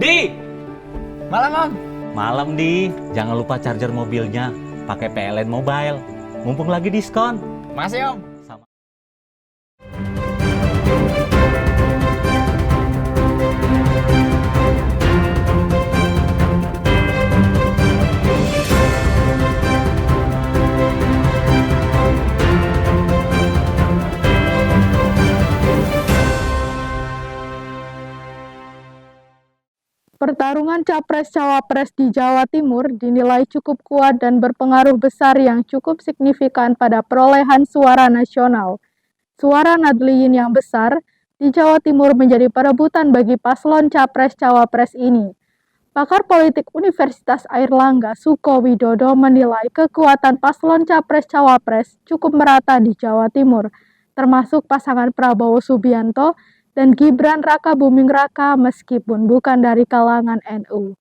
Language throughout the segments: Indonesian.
Di, Malam, Om. malam Di, jangan lupa charger mobilnya pakai PLN Mobile. Mumpung lagi diskon. Masih, Om. Sama. Pertarungan Capres-Cawapres di Jawa Timur dinilai cukup kuat dan berpengaruh besar yang cukup signifikan pada perolehan suara nasional. Suara Nadliyin yang besar di Jawa Timur menjadi perebutan bagi paslon Capres-Cawapres ini. Pakar politik Universitas Airlangga Suko Widodo menilai kekuatan paslon Capres-Cawapres cukup merata di Jawa Timur, termasuk pasangan Prabowo Subianto dan Gibran Raka Buming Raka meskipun bukan dari kalangan NU.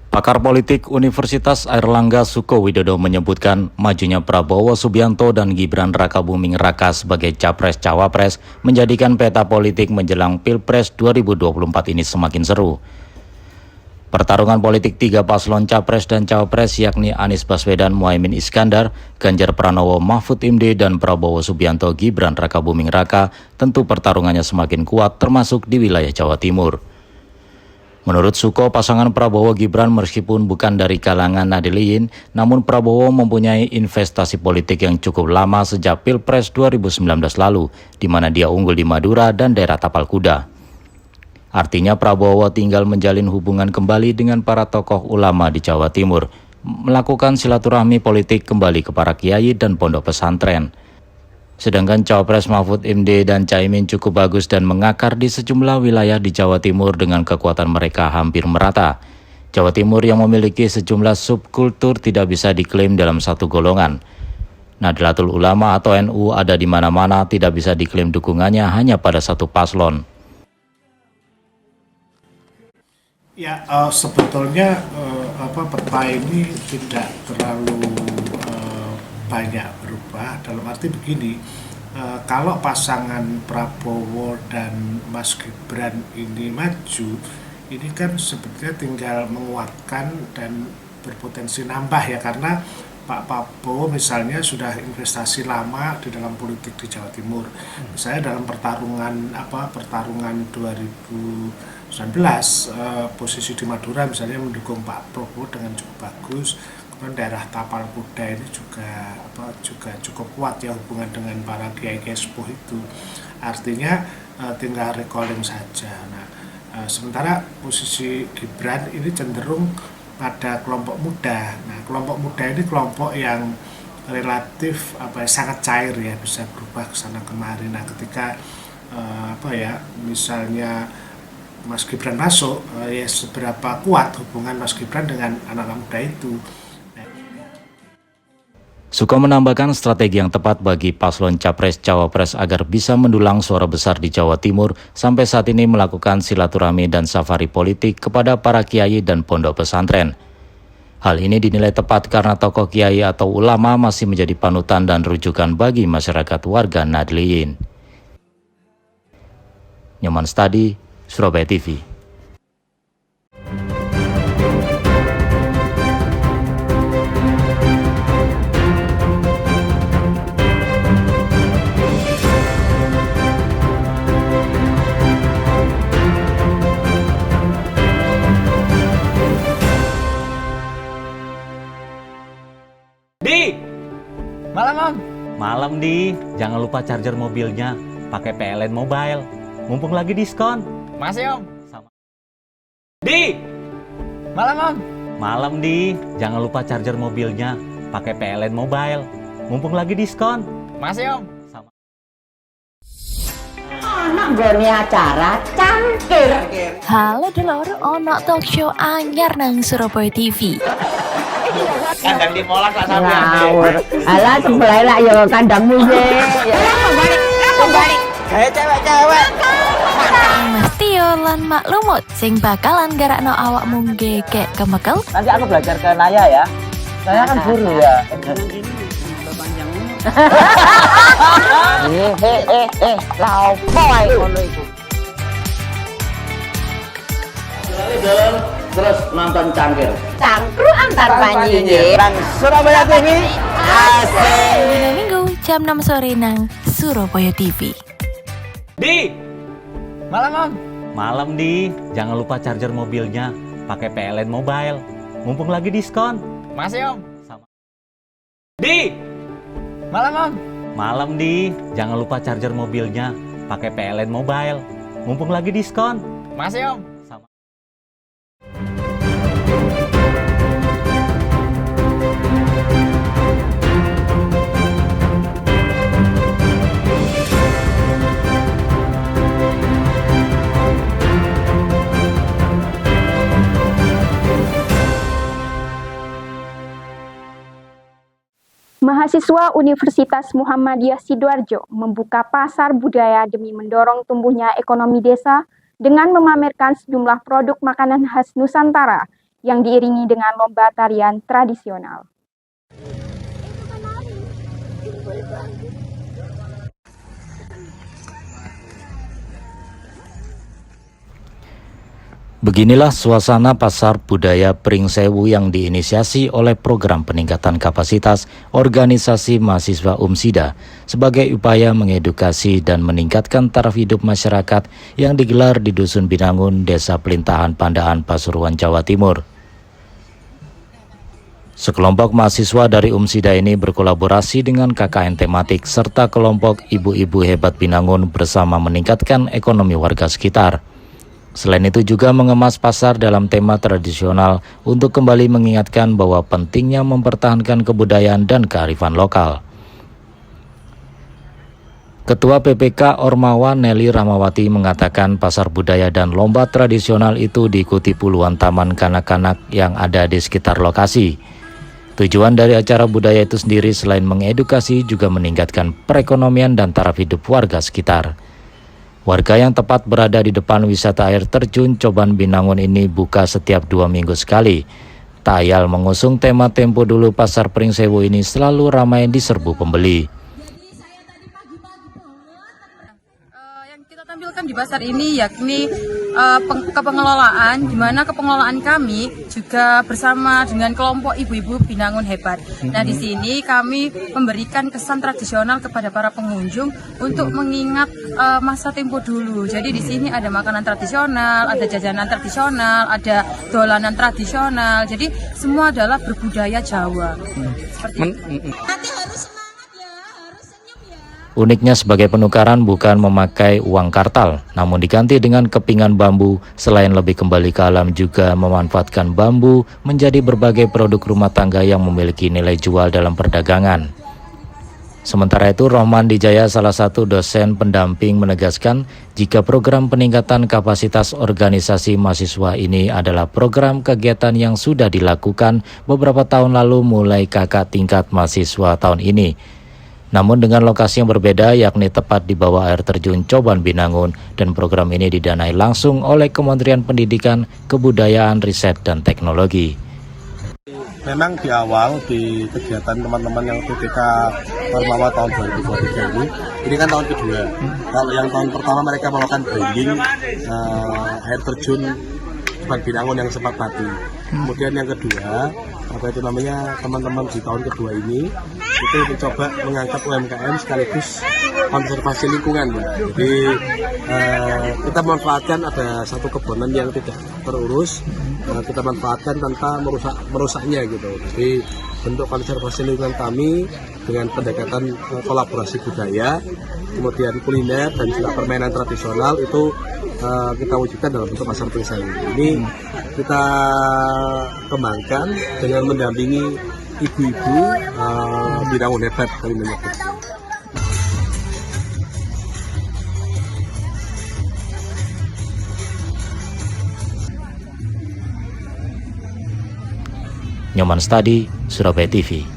Pakar politik Universitas Airlangga Suko Widodo menyebutkan majunya Prabowo Subianto dan Gibran Raka Buming Raka sebagai Capres-Cawapres menjadikan peta politik menjelang Pilpres 2024 ini semakin seru. Pertarungan politik tiga paslon Capres dan Cawapres yakni Anies Baswedan, Muhaimin Iskandar, Ganjar Pranowo, Mahfud MD, dan Prabowo Subianto, Gibran Raka Buming Raka tentu pertarungannya semakin kuat termasuk di wilayah Jawa Timur. Menurut Suko, pasangan Prabowo-Gibran meskipun bukan dari kalangan Nadliyin, namun Prabowo mempunyai investasi politik yang cukup lama sejak Pilpres 2019 lalu, di mana dia unggul di Madura dan daerah Tapal Kuda. Artinya Prabowo tinggal menjalin hubungan kembali dengan para tokoh ulama di Jawa Timur, melakukan silaturahmi politik kembali ke para kiai dan pondok pesantren. Sedangkan Cawapres Mahfud MD dan Caimin cukup bagus dan mengakar di sejumlah wilayah di Jawa Timur dengan kekuatan mereka hampir merata. Jawa Timur yang memiliki sejumlah subkultur tidak bisa diklaim dalam satu golongan. Nahdlatul Ulama atau NU ada di mana-mana, tidak bisa diklaim dukungannya hanya pada satu paslon. Ya, sebetulnya peta ini tidak terlalu banyak berubah. Dalam arti begini, kalau pasangan Prabowo dan Mas Gibran ini maju, ini kan sebetulnya tinggal menguatkan dan berpotensi nambah ya, karena Pak Prabowo misalnya sudah investasi lama di dalam politik di Jawa Timur. Misalnya dalam pertarungan 2019 posisi di Madura misalnya mendukung Pak Prabowo dengan cukup bagus. Kemudian daerah Tapal Kuda ini juga cukup kuat ya hubungan dengan para kiai-kiai sepuh itu. Artinya tinggal recalling saja. Nah, sementara posisi Gibran ini cenderung pada kelompok muda. Nah, kelompok muda ini kelompok yang relatif sangat cair ya, bisa berubah ke sana kemari. Nah, ketika misalnya Mas Gibran masuk, ya seberapa kuat hubungan Mas Gibran dengan anak-anak muda itu. Suko menambahkan strategi yang tepat bagi paslon Capres-Cawapres agar bisa mendulang suara besar di Jawa Timur sampai saat ini melakukan silaturahmi dan safari politik kepada para kiai dan pondok pesantren. Hal ini dinilai tepat karena tokoh kiai atau ulama masih menjadi panutan dan rujukan bagi masyarakat warga Nadliyin. Nyoman Stadi, Surabaya TV. Di, Malam, Om. malam Di, jangan lupa charger mobilnya pakai PLN Mobile. Mumpung lagi diskon. Masih, Om. Sama. Di, Malam, Om. malam Di, jangan lupa charger mobilnya pakai PLN Mobile. Mumpung lagi diskon. Masih, Om. Sama. Anak goni acara cangkir. Halo dulur, ono talk show anyar nang Surabaya TV. Kandang dimolak lah sampe. Ngawur. Alah sebelah lah ya kandangmu ye. Ya kembali. Kayak cewek-cewek. Mesti yo lan maklumut sing bakalan garakno awakmu gegek kemekel. Nanti aku belajar ke Naya ya. Naya kan guru ya. เราปล่อยคนเลย Terus nonton cangkir. Cangkru antar panji. Dan Surabaya TV. Asik. Minggu jam 6 sore nang Surabaya TV. Di. Malam, Om. Malam di, jangan lupa charger mobilnya pakai PLN Mobile. Mumpung lagi diskon. Masih, Om. Sama. Di. Malam, Om. Malam di, jangan lupa charger mobilnya pakai PLN Mobile. Mumpung lagi diskon. Masih, Om. Sama. Mahasiswa Universitas Muhammadiyah Sidoarjo membuka pasar budaya demi mendorong tumbuhnya ekonomi desa dengan memamerkan sejumlah produk makanan khas Nusantara yang diiringi dengan lomba tarian tradisional. Beginilah suasana pasar budaya Pringsewu yang diinisiasi oleh program peningkatan kapasitas organisasi mahasiswa UMSIDA sebagai upaya mengedukasi dan meningkatkan taraf hidup masyarakat yang digelar di Dusun Binangun, Desa Pelintahan, Pandaan, Pasuruan, Jawa Timur. Sekelompok mahasiswa dari UMSIDA ini berkolaborasi dengan KKN tematik serta kelompok ibu-ibu hebat Binangun bersama meningkatkan ekonomi warga sekitar. Selain itu juga mengemas pasar dalam tema tradisional untuk kembali mengingatkan bahwa pentingnya mempertahankan kebudayaan dan kearifan lokal. Ketua PPK Ormawa Nelly Ramawati mengatakan pasar budaya dan lomba tradisional itu diikuti puluhan taman kanak-kanak yang ada di sekitar lokasi. Tujuan dari acara budaya itu sendiri selain mengedukasi juga meningkatkan perekonomian dan taraf hidup warga sekitar. Warga yang tepat berada di depan wisata air terjun Coban Binangun ini buka setiap 2 minggu sekali. Tak ayal mengusung tema tempo dulu pasar Pringsewu ini selalu ramai diserbu pembeli. Yang kita tampilkan di pasar ini yakni kepengelolaan, di mana kepengelolaan kami juga bersama dengan kelompok ibu-ibu Binangun hebat. Nah, di sini kami memberikan kesan tradisional kepada para pengunjung untuk mengingat masa tempo dulu. Jadi di sini ada makanan tradisional, ada jajanan tradisional, ada dolanan tradisional. Jadi semua adalah berbudaya Jawa. Seperti itu. Uniknya sebagai penukaran bukan memakai uang kartal, namun diganti dengan kepingan bambu. Selain lebih kembali ke alam juga memanfaatkan bambu menjadi berbagai produk rumah tangga yang memiliki nilai jual dalam perdagangan. Sementara itu Rohman Dijaya, salah satu dosen pendamping, menegaskan jika program peningkatan kapasitas organisasi mahasiswa ini adalah program kegiatan yang sudah dilakukan beberapa tahun lalu mulai kakak tingkat mahasiswa tahun ini. Namun dengan lokasi yang berbeda, yakni tepat di bawah air terjun Coban Binangun, dan program ini didanai langsung oleh Kementerian Pendidikan, Kebudayaan, Riset, dan Teknologi. Memang di awal di kegiatan teman-teman yang PPK Ormawa tahun 2023 ini kan tahun kedua. Kalau yang tahun pertama mereka melakukan branding air terjun Coban Binangun yang sempat mati. Kemudian yang kedua, teman-teman di tahun kedua ini itu mencoba mengangkat UMKM sekaligus konservasi lingkungan, ya. Jadi kita memanfaatkan ada satu kebonan yang tidak terurus, kita manfaatkan tanpa merusaknya gitu. Jadi bentuk konservasi lingkungan kami dengan pendekatan kolaborasi budaya, kemudian kuliner dan juga permainan tradisional itu kita wujudkan dalam bentuk pasar Pringsewu. Ini kita kembangkan dengan mendampingi ibu-ibu Binangun hebat kami menyebut. Nyoman Stadi, Surabaya TV.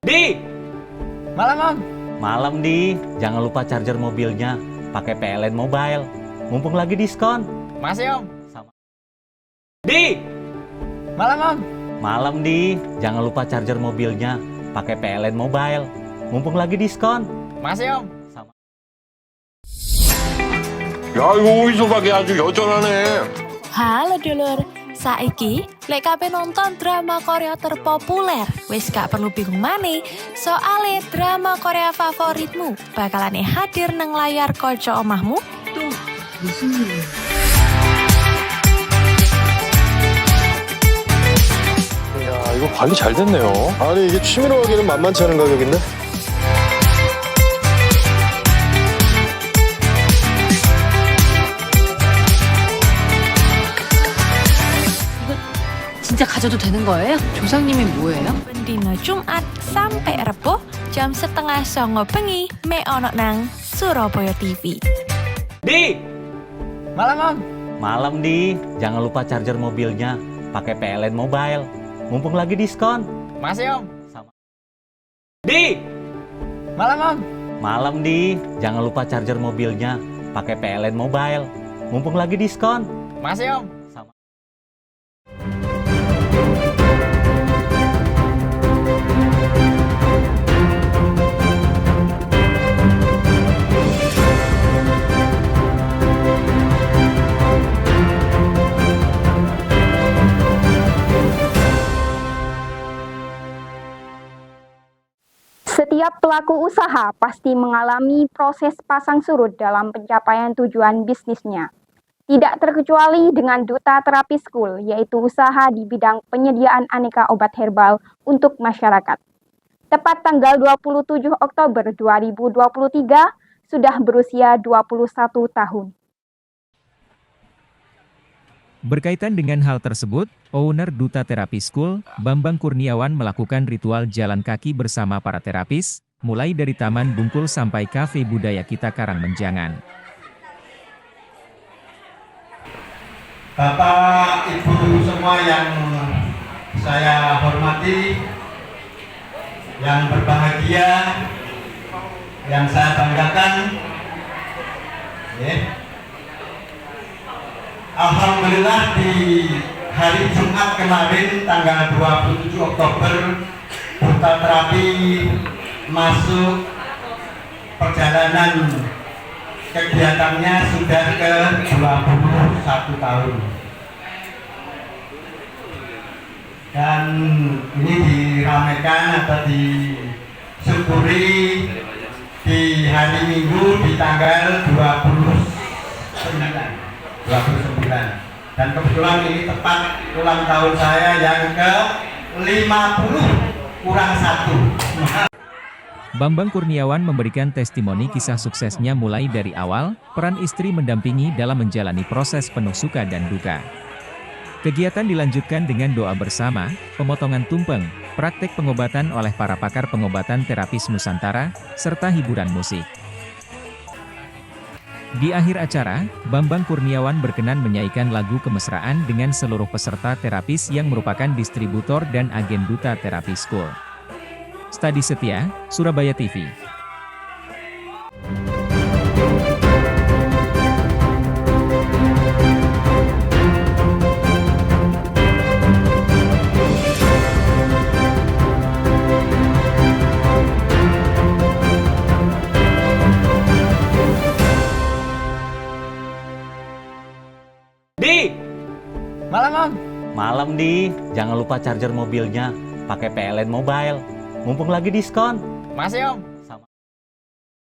Di, malam Om. Malam Di, jangan lupa charger mobilnya pakai PLN Mobile. Mumpung lagi diskon. Makasih Om. Sama. Di, malam Om. Malam Di, jangan lupa charger mobilnya pakai PLN Mobile. Mumpung lagi diskon. Makasih Om. Sama. 야, 이거 어디서 가게 아주 여전하네. Halo dulur, saiki lek kabeh nonton drama Korea terpopuler, wis gak perlu bingung maneh, soale drama Korea favoritmu bakalan hadir nang layar kaca omahmu. Tuh, 무슨 일이야? 야, 이거 관리 잘 됐네요. 아니, 이게 취미로 하기에는 만만치 않은 가격인데? 진짜 가져도 되는 거예요? 조상님이 뭐예요? Dino Jumat sampai Rebo jam 8:30 bengi me ono nang Surabaya TV. Di, malam Om. Malam Di, jangan lupa charger mobilnya pakai PLN Mobile. Mumpung lagi diskon. Makasih Om. Sama. Di, malam Om. Malam Di, jangan lupa charger mobilnya pakai PLN Mobile. Mumpung lagi diskon. Makasih Om. Sama. Setiap pelaku usaha pasti mengalami proses pasang surut dalam pencapaian tujuan bisnisnya. Tidak terkecuali dengan Duta Terapi School, yaitu usaha di bidang penyediaan aneka obat herbal untuk masyarakat. Tepat tanggal 27 Oktober 2023, sudah berusia 21 tahun. Berkaitan dengan hal tersebut, owner Duta Terapi School, Bambang Kurniawan melakukan ritual jalan kaki bersama para terapis, mulai dari Taman Bungkul sampai Kafe Budaya Kita Karangmenjangan. Bapak, Ibu semua yang saya hormati, yang berbahagia, yang saya banggakan, alhamdulillah di hari Jumat kemarin tanggal 27 Oktober Duta Terapi masuk perjalanan kegiatannya sudah ke 21 tahun. Dan ini diramaikan atau disyukuri di hari Minggu di tanggal 29. Dan kebetulan ini tepat ulang tahun saya yang ke-50 kurang 1. Bambang Kurniawan memberikan testimoni kisah suksesnya mulai dari awal, peran istri mendampingi dalam menjalani proses penuh suka dan duka. Kegiatan dilanjutkan dengan doa bersama, pemotongan tumpeng, praktek pengobatan oleh para pakar pengobatan terapis Nusantara, serta hiburan musik. Di akhir acara, Bambang Kurniawan berkenan menyanyikan lagu kemesraan dengan seluruh peserta terapis yang merupakan distributor dan agen Duta Terapi School. Stadi Setia, Surabaya TV. Di, malam Om. Malam Di, jangan lupa charger mobilnya pakai PLN Mobile. Mumpung lagi diskon. Makasih Om.